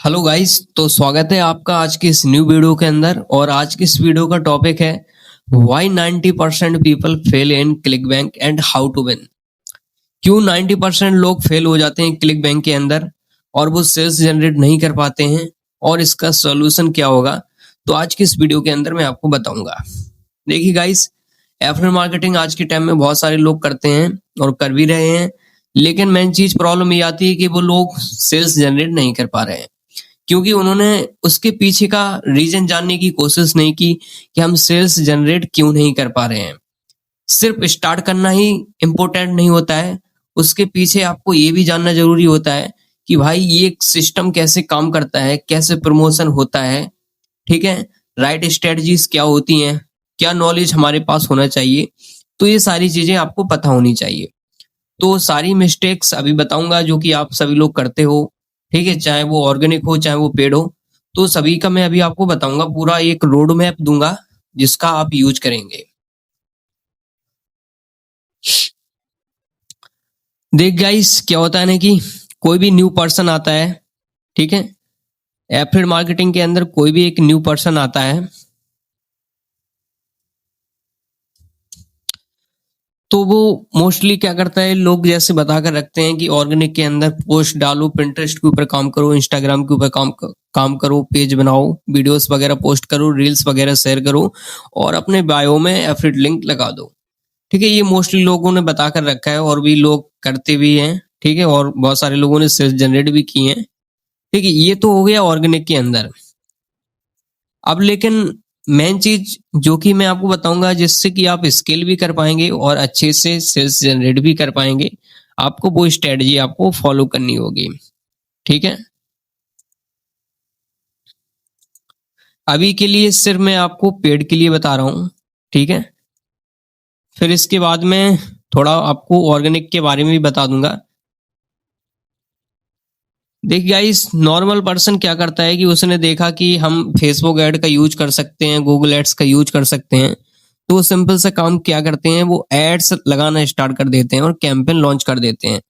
Hello guys. तो स्वागत है आपका आज की इस न्यू वीडियो के अंदर। और आज की इस वीडियो का टॉपिक है why 90% people fail in ClickBank and how to win. क्यों 90% लोग फेल हो जाते हैं क्लिक बैंक के अंदर और वो सेल्स जनरेट नहीं कर पाते हैं, और इसका सॉल्यूशन क्या होगा। तो आज की इस वीडियो के अंदर मैं आपको बताऊंगा। देखिए गाइस, एफिलिएट मार्केटिंग आज के टाइम में बहुत सारे लोग करते हैं और कर भी रहे हैं, लेकिन मेन चीज प्रॉब्लम ये आती है कि वो लोग सेल्स जनरेट नहीं कर पा रहे हैं, क्योंकि उन्होंने उसके पीछे का रीजन जानने की कोशिश नहीं की कि हम सेल्स जनरेट क्यों नहीं कर पा रहे हैं। सिर्फ स्टार्ट करना ही इम्पोर्टेंट नहीं होता है, उसके पीछे आपको ये भी जानना जरूरी होता है कि भाई ये सिस्टम कैसे काम करता है, कैसे प्रमोशन होता है, ठीक है, राइट स्ट्रेटजीज क्या होती हैं, क्या नॉलेज हमारे पास होना चाहिए। तो ये सारी चीजें आपको पता होनी चाहिए। तो सारी मिस्टेक्स अभी बताऊंगा जो कि आप सभी लोग करते हो, ठीक है, चाहे वो ऑर्गेनिक हो चाहे वो पेड हो। तो सभी का मैं अभी आपको बताऊंगा, पूरा एक रोड मैप दूंगा जिसका आप यूज करेंगे। देख गाइस, क्या होता है ना कि कोई भी न्यू पर्सन आता है, ठीक है, एफिलिएट मार्केटिंग के अंदर कोई भी एक न्यू पर्सन आता है तो वो मोस्टली क्या करता है, लोग जैसे बता कर रखते हैं कि ऑर्गेनिक के अंदर पोस्ट डालो, पिंटरेस्ट के ऊपर काम करो, इंस्टाग्राम के ऊपर काम करो, पेज बनाओ, वीडियोस वगैरह पोस्ट करो, रील्स वगैरह शेयर करो और अपने बायो में एफिलिएट लिंक लगा दो। ठीक है, ये मोस्टली लोगों ने बता कर रखा है और भी लोग करते भी हैं, ठीक है, और बहुत सारे लोगों ने सेल्स जनरेट भी किए हैं। ठीक है, ये तो हो गया ऑर्गेनिक के अंदर। अब लेकिन मेन चीज जो कि मैं आपको बताऊंगा जिससे कि आप स्केल भी कर पाएंगे और अच्छे से सेल्स जनरेट भी कर पाएंगे, आपको वो स्ट्रेटजी आपको फॉलो करनी होगी। ठीक है, अभी के लिए सिर्फ मैं आपको पेड के लिए बता रहा हूं, ठीक है, फिर इसके बाद में थोड़ा आपको ऑर्गेनिक के बारे में भी बता दूंगा। देखिए गाइस, नॉर्मल पर्सन क्या करता है कि उसने देखा कि हम फेसबुक ऐड का यूज कर सकते हैं, गूगल एड्स का यूज कर सकते हैं, तो वो सिंपल सा काम क्या करते हैं, वो एड्स लगाना स्टार्ट कर देते हैं और कैंपेन लॉन्च कर देते हैं।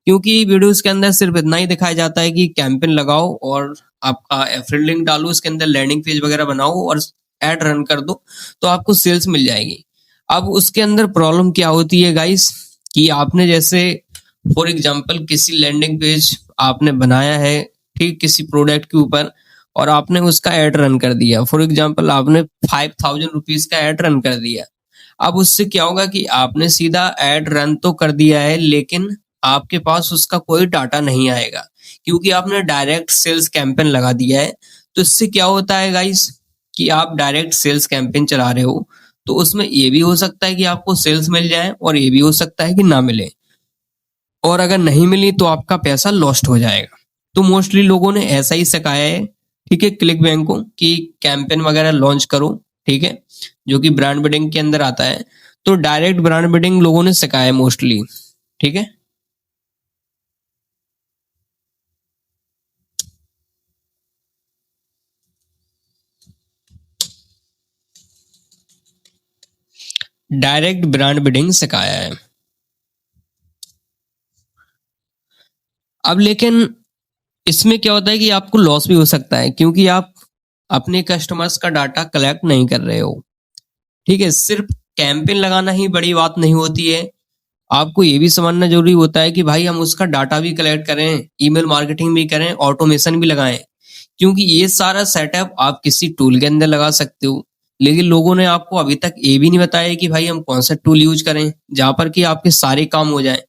क्योंकि वीडियोस के अंदर सिर्फ इतना ही दिखाया जाता है कि कैंपेन लगाओ और आपका एफिलिएट लिंक डालो, उसके अंदर लैंडिंग पेज वगैरह बनाओ और एड रन कर दो तो आपको सेल्स मिल जाएगी। अब उसके अंदर प्रॉब्लम क्या होती है गाइस, कि आपने जैसे फॉर एग्जाम्पल किसी लैंडिंग पेज आपने बनाया है, ठीक, किसी प्रोडक्ट के ऊपर, और आपने उसका एड रन कर दिया। फॉर एग्जाम्पल आपने 5000 रुपीज का एड रन कर दिया। अब उससे क्या होगा कि आपने सीधा एड रन तो कर दिया है, लेकिन आपके पास उसका कोई डाटा नहीं आएगा, क्योंकि आपने डायरेक्ट सेल्स कैंपेन लगा दिया है। तो इससे क्या होता है गाइस, कि आप डायरेक्ट सेल्स कैंपेन चला रहे हो, तो उसमें ये भी हो सकता है कि आपको सेल्स मिल जाए और ये भी हो सकता है कि ना मिले, और अगर नहीं मिली तो आपका पैसा लॉस्ट हो जाएगा। तो मोस्टली लोगों ने ऐसा ही सिखाया है, ठीक है, क्लिक बैंक को, कि कैंपेन वगैरह लॉन्च करो, ठीक है, जो कि ब्रांड बिल्डिंग के अंदर आता है। तो डायरेक्ट ब्रांड बिल्डिंग लोगों ने सिखाया है मोस्टली, ठीक है। डायरेक्ट ब्रांड बिल्डिंग सिखाया है। अब लेकिन इसमें क्या होता है कि आपको लॉस भी हो सकता है, क्योंकि आप अपने कस्टमर्स का डाटा कलेक्ट नहीं कर रहे हो। ठीक है, सिर्फ कैंपेन लगाना ही बड़ी बात नहीं होती है, आपको ये भी समझना जरूरी होता है कि भाई हम उसका डाटा भी कलेक्ट करें, ईमेल मार्केटिंग भी करें, ऑटोमेशन भी लगाएं। क्योंकि ये सारा सेटअप आप किसी टूल के अंदर लगा सकते हो, लेकिन लोगों ने आपको अभी तक ये भी नहीं बताया कि भाई हम कौन सा टूल यूज करें जहां पर कि आपके सारे काम हो जाए।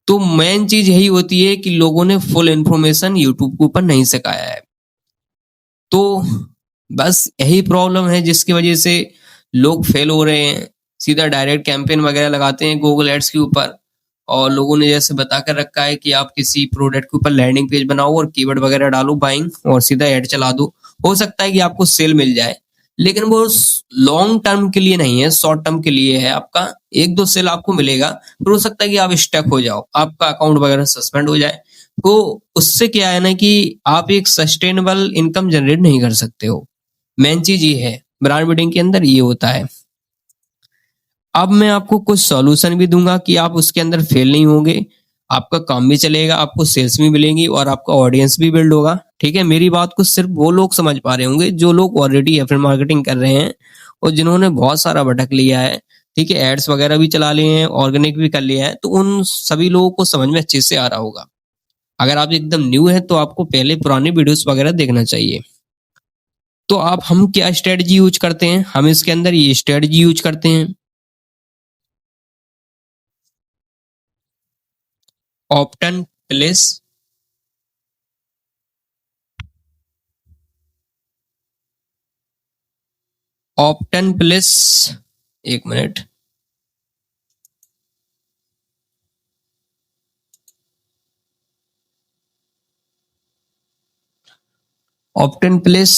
तो मेन चीज यही होती है कि लोगों ने फुल इंफॉर्मेशन यूट्यूब के ऊपर नहीं सिखाया है। तो बस यही प्रॉब्लम है जिसकी वजह से लोग फेल हो रहे हैं। सीधा डायरेक्ट कैंपेन वगैरह लगाते हैं गूगल एड्स के ऊपर, और लोगों ने जैसे बता कर रखा है कि आप किसी प्रोडक्ट के ऊपर लैंडिंग पेज बनाओ और कीवर्ड वगैरह डालो बाइंग, और सीधा ऐड चला दो। हो सकता है कि आपको सेल मिल जाए, लेकिन वो लॉन्ग टर्म के लिए नहीं है, शॉर्ट टर्म के लिए है। आपका एक दो सेल आपको मिलेगा, फिर हो सकता है कि आप स्टक हो जाओ, आपका अकाउंट वगैरह सस्पेंड हो जाए। तो उससे क्या है ना कि आप एक सस्टेनेबल इनकम जनरेट नहीं कर सकते हो। मेन चीज ये है, ब्रांड बिल्डिंग के अंदर ये होता है। अब मैं आपको कुछ सॉल्यूशन भी दूंगा कि आप उसके अंदर फेल नहीं होंगे। आपका काम भी चलेगा, आपको सेल्स भी मिलेंगी और आपका ऑडियंस भी बिल्ड होगा। ठीक है, मेरी बात को सिर्फ वो लोग समझ पा रहे होंगे जो लोग ऑलरेडी एफिलिएट मार्केटिंग कर रहे हैं और जिन्होंने बहुत सारा भटक लिया है। ठीक है, एड्स वगैरह भी चला लिए हैं, ऑर्गेनिक भी कर लिया है, तो उन सभी लोगों को समझ में अच्छे से आ रहा होगा। अगर आप एकदम न्यू है तो आपको पहले पुराने वीडियोस वगैरह देखना चाहिए। तो आप हम क्या स्ट्रेटजी यूज करते हैं, हम इसके अंदर ये स्ट्रेटजी यूज करते हैं, ऑप्टन प्लेस ऑप्टन प्लेस, एक मिनट, ऑप्टन प्लेस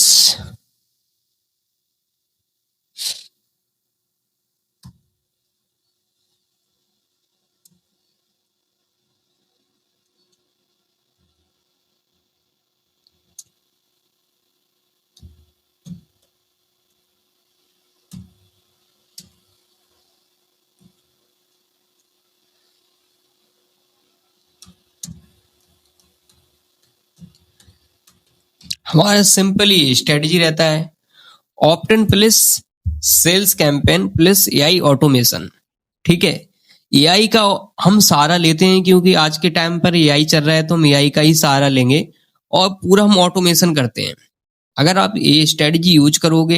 हमारा सिंपली स्ट्रेटजी रहता है, ऑप्टन plus sales campaign plus AI automation. ठीक है, एआई का हम सहारा लेते हैं क्योंकि आज के टाइम पर एआई चल रहा है, तो हम एआई का ही सहारा लेंगे और पूरा हम ऑटोमेशन करते हैं। अगर आप ये स्ट्रेटजी यूज करोगे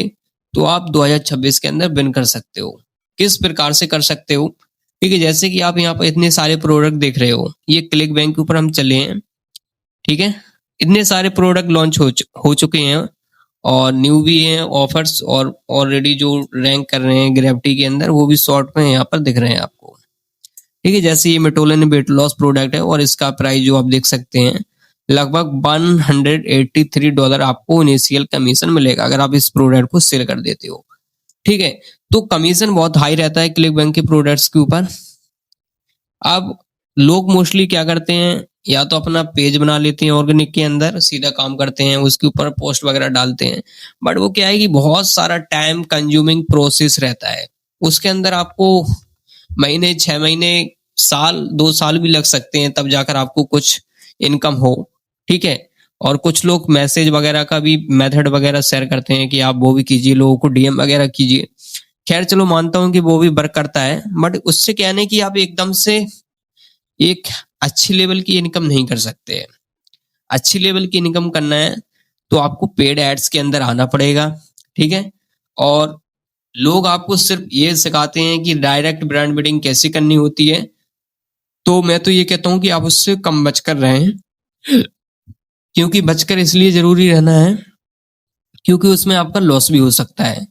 तो आप 2026 के अंदर विन कर सकते हो। किस प्रकार से कर सकते हो? ठीक है, जैसे कि आप यहाँ पर इतने सारे प्रोडक्ट देख रहे हो, ये क्लिक बैंक के ऊपर हम चले हैं। ठीक है, इतने सारे प्रोडक्ट लॉन्च हो चुके हैं और न्यू भी हैं ऑफर्स, और ऑलरेडी जो रैंक कर रहे हैं ग्रेविटी के अंदर वो भी शॉर्ट में यहाँ पर दिख रहे हैं आपको। ठीक है, जैसे ये मेटोलन वेट लॉस प्रोडक्ट है और इसका प्राइस जो आप देख सकते हैं लगभग $183 आपको इनिशियल कमीशन मिलेगा अगर आप इस प्रोडक्ट को सेल कर देते हो। ठीक है, तो कमीशन बहुत हाई रहता है क्लिक बैंक के प्रोडक्ट्स के ऊपर। अब लोग मोस्टली क्या करते हैं, या तो अपना पेज बना लेते हैं ऑर्गेनिक के अंदर, सीधा काम करते हैं, उसके ऊपर पोस्ट वगैरह डालते हैं, बट वो क्या है कि बहुत सारा टाइम कंज्यूमिंग प्रोसेस रहता है। उसके अंदर आपको महीने, 6 महीने, साल, 2 साल भी लग सकते हैं तब जाकर आपको कुछ इनकम हो। ठीक है, और कुछ लोग मैसेज वगैरह का भी मेथड वगैरह शेयर करते हैं कि आप वो भी कीजिए, लोगों को डीएम वगैरह कीजिए। खैर चलो, मानता हूं कि वो भी वर्क करता है, बट उससे क्या है कि आप एकदम से एक अच्छी लेवल की इनकम नहीं कर सकते हैं। अच्छी लेवल की इनकम करना है तो आपको पेड एड्स के अंदर आना पड़ेगा। ठीक है, और लोग आपको सिर्फ ये सिखाते हैं कि डायरेक्ट ब्रांड बिल्डिंग कैसे करनी होती है, तो मैं तो ये कहता हूं कि आप उससे कम बचकर रहें। क्योंकि बचकर इसलिए जरूरी रहना है क्योंकि उसमें आपका लॉस भी हो सकता है।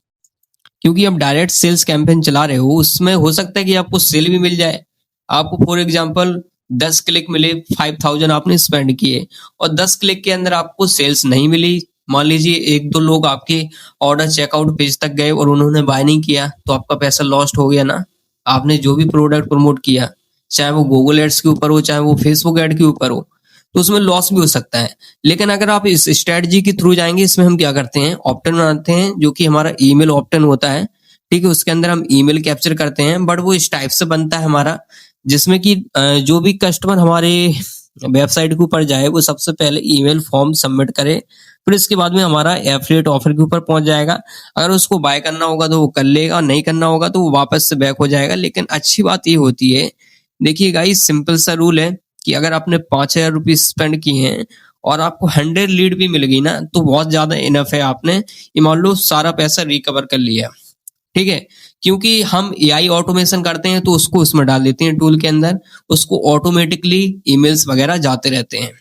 क्योंकि आप डायरेक्ट सेल्स कैंपेन चला रहे हो, उसमें हो सकता है कि आपको सेल भी मिल जाए। आपको फॉर एग्जांपल 10 क्लिक मिले, 5000 आपने स्पेंड किए और 10 क्लिक के अंदर आपको सेल्स नहीं मिली। मान लीजिए 1-2 लोग आपके ऑर्डर चेकआउट पेज तक गए और उन्होंने बाय नहीं किया, तो आपका पैसा लॉस्ट हो गया ना। आपने जो भी प्रोडक्ट प्रमोट किया, चाहे वो गूगल एड्स के ऊपर हो, चाहे वो फेसबुक एड के ऊपर हो, तो उसमें लॉस भी हो सकता है। लेकिन अगर आप इस स्ट्रेटजी के थ्रू जाएंगे, इसमें हम क्या करते हैं, ऑप्टन बनाते हैं, जो कि हमारा ईमेल ऑप्टन होता है। ठीक है, उसके अंदर हम ईमेल कैप्चर करते हैं, बट वो इस टाइप से बनता है हमारा, जिसमें कि जो भी कस्टमर हमारे वेबसाइट के ऊपर जाए वो सबसे पहले ईमेल फॉर्म सबमिट करे, फिर इसके बाद में हमारा एफिलिएट ऑफर के ऊपर पहुंच जाएगा। अगर उसको बाय करना होगा तो वो कर लेगा, और नहीं करना होगा तो वो वापस से बैक हो जाएगा। लेकिन अच्छी बात ये होती है, देखिए गाइस, सिंपल सा रूल है कि अगर आपने 5000 रुपये स्पेंड किए हैं और आपको 100 लीड भी मिल गई ना, तो बहुत ज्यादा इनफ है। आपने ये मान लो सारा पैसा रिकवर कर लिया। ठीक है, क्योंकि हम एआई ऑटोमेशन करते हैं तो उसको उसमें डाल देते हैं टूल के अंदर, उसको ऑटोमेटिकली ईमेल्स वगैरह जाते रहते हैं।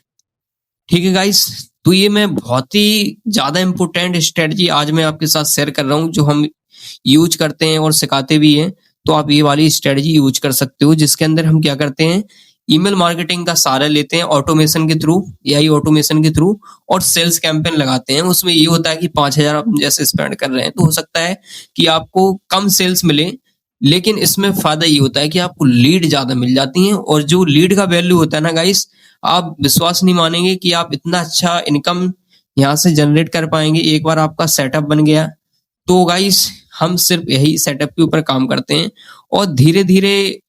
ठीक है गाइस, तो ये मैं बहुत ही ज्यादा इंपॉर्टेंट स्ट्रेटजी आज मैं आपके साथ शेयर कर रहा हूँ, जो हम यूज करते हैं और सिखाते भी हैं। तो आप ये वाली स्ट्रेटजी यूज कर सकते हो, जिसके अंदर हम क्या करते हैं, ईमेल मार्केटिंग का सहारा लेते हैं ऑटोमेशन के थ्रू, एआई ऑटोमेशन के थ्रू, और सेल्स कैंपेन लगाते हैं। उसमें ये होता है कि 5000 आप जैसे स्पेंड कर रहे हैं तो हो सकता है कि आपको कम सेल्स मिले, लेकिन इसमें फायदा ये होता है कि आपको लीड ज्यादा मिल जाती हैं। और जो लीड का वैल्यू होता है ना गाइस, आप विश्वास नहीं मानेंगे कि आप इतना अच्छा इनकम यहाँ से जनरेट कर पाएंगे एक बार आपका सेटअप बन गया। तो गाइस, हम सिर्फ यही सेटअप के ऊपर काम करते हैं और धीरे धीरे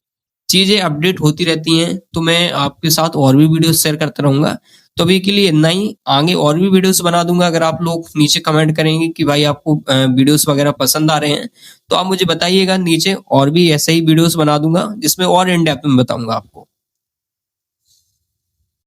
चीजें अपडेट होती रहती हैं, तो मैं आपके साथ और भी वीडियो शेयर करता रहूंगा। तो अभी के लिए इतना ही, आगे और भी वीडियोस बना दूंगा। अगर आप लोग नीचे कमेंट करेंगे कि भाई आपको वीडियोस वगैरह पसंद आ रहे हैं, तो आप मुझे बताइएगा नीचे, और भी ऐसे ही वीडियोस बना दूंगा जिसमें और इन डेप्थ में बताऊंगा आपको।